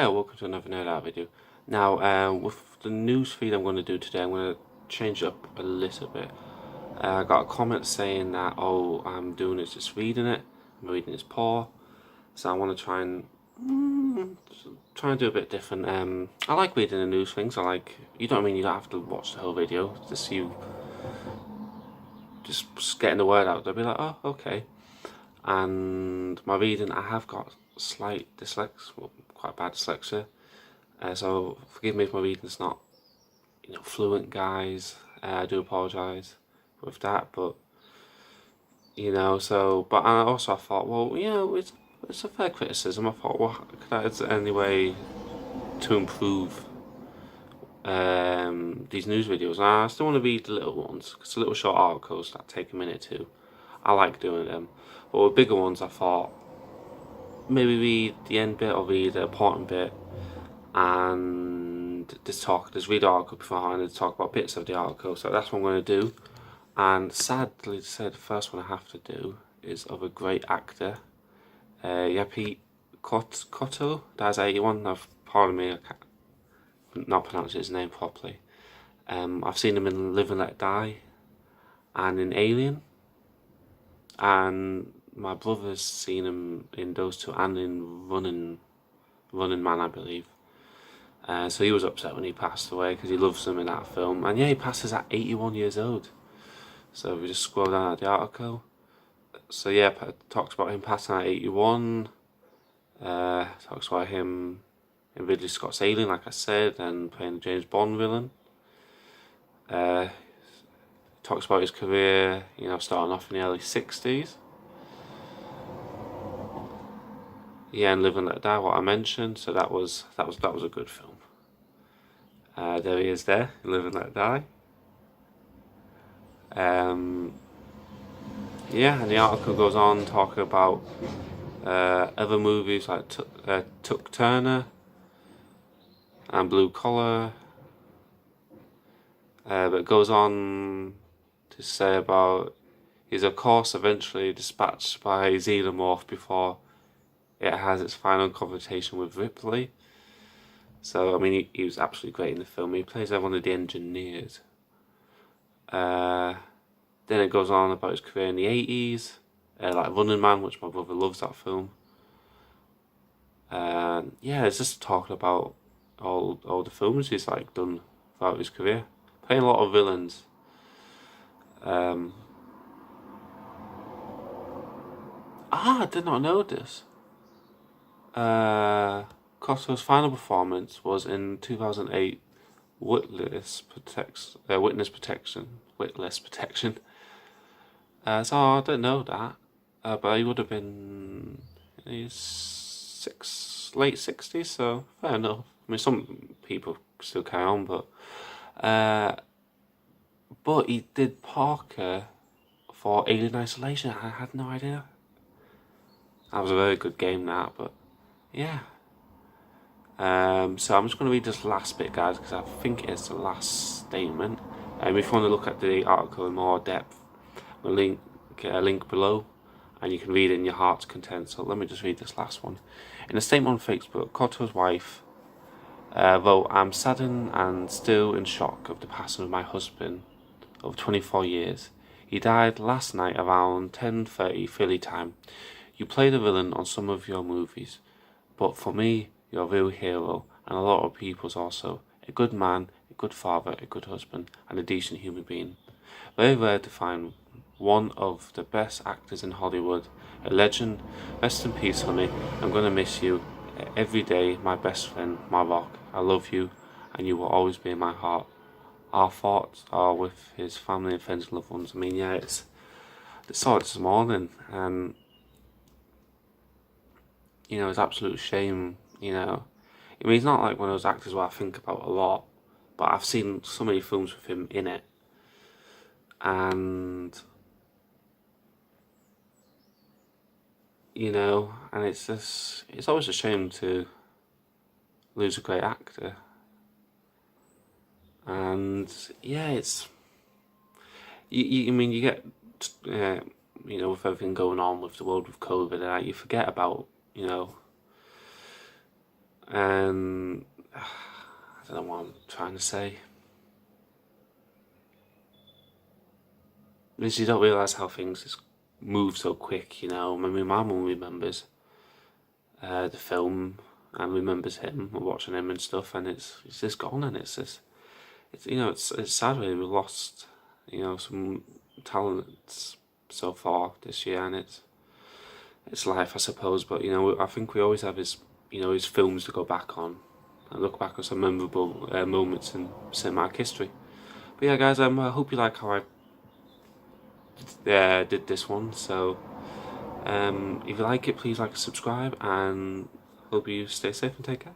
Hi, welcome to another Nerd Out video. Now, with the news feed I'm going to do today, I'm going to change it up a little bit. I got a comment saying that, oh, I'm doing it just reading it, my reading is poor, so I want to try and do a bit different. I like reading the news things. You know what I mean, you don't have to watch the whole video, just getting the word out. They'll be like, oh, okay. And my reading, I have got slight dyslexia, well, quite bad dyslexia. So forgive me if my reading's not, fluent, guys. I do apologise with that, but but I thought, well, it's a fair criticism. I thought, well, is there any way to improve these news videos? And I still want to read the little ones, because the little short articles that take a minute too. I like doing them, but with bigger ones, I thought maybe read the end bit or read the important bit, and just read the article beforehand and talk about bits of the article. So that's what I'm going to do. And sadly to say, the first one I have to do is of a great actor, Yaphet Kotto. That's 81. Pardon me, I can't not pronounce his name properly. I've seen him in Live and Let Die and in Alien, and my brother's seen him in those two and in Running Man, I believe. So he was upset when he passed away because he loves him in that film. And yeah, he passes at 81 years old. So we just scroll down at the article. So yeah, it talks about him passing at 81. Talks about him in Ridley Scott's Alien, like I said, and playing the James Bond villain. Talks about his career, starting off in the early 60s. Yeah, and Live and Let Die, what I mentioned. So that was a good film. There he is there, Live and Let Die. Yeah, and the article goes on talking about other movies like Tuck Turner and Blue Collar. But it goes on to say about he's of course eventually dispatched by Xenomorph before it has its final confrontation with Ripley. So I mean, he was absolutely great in the film. He plays one of the engineers. Then it goes on about his career in the 80s, like Running Man, which my brother loves that film. Yeah, it's just talking about all the films he's done throughout his career, playing a lot of villains. I did not know this. Kotto's final performance was in 2008 Witness Protection. So I didn't know that, but he would have been in his late 60s, so fair enough. I mean, some people still carry on, but he did Parker for Alien Isolation. I had no idea. That was a very good game, that, but yeah. So I'm just going to read this last bit, guys, because I think it's the last statement. If you want to look at the article in more depth, I'll get a link below, and you can read it in your heart's content. So let me just read this last one. In a statement on Facebook, Kotto's wife wrote, "I'm saddened and still in shock of the passing of my husband of 24 years. He died last night around 10:30 Philly time. You play the villain on some of your movies, but for me, you're a real hero, and a lot of people's also. A good man, a good father, a good husband, and a decent human being. Very rare to find one of the best actors in Hollywood, a legend. Rest in peace, honey. I'm gonna miss you every day, my best friend, my rock. I love you, and you will always be in my heart." Our thoughts are with his family and friends and loved ones. I mean, yeah, it's saw it this morning, and it's absolute shame. I mean, he's not like one of those actors where I think about a lot, but I've seen so many films with him in it, and and it's always a shame to lose a great actor. And yeah, it's I mean, you get with everything going on with the world with COVID, you forget about and I don't know what I'm trying to say. Because you don't realise how things just move so quick, you know. I mean, my mum remembers the film and remembers him, watching him and stuff, and it's just gone, and it's just, it's sad really we've lost, some talents so far this year, and it's life, I suppose. But I think we always have his films to go back on and look back on some memorable moments in cinematic history. But yeah, guys, I hope you like how I did this one. So if you like it, please like and subscribe, and hope you stay safe and take care.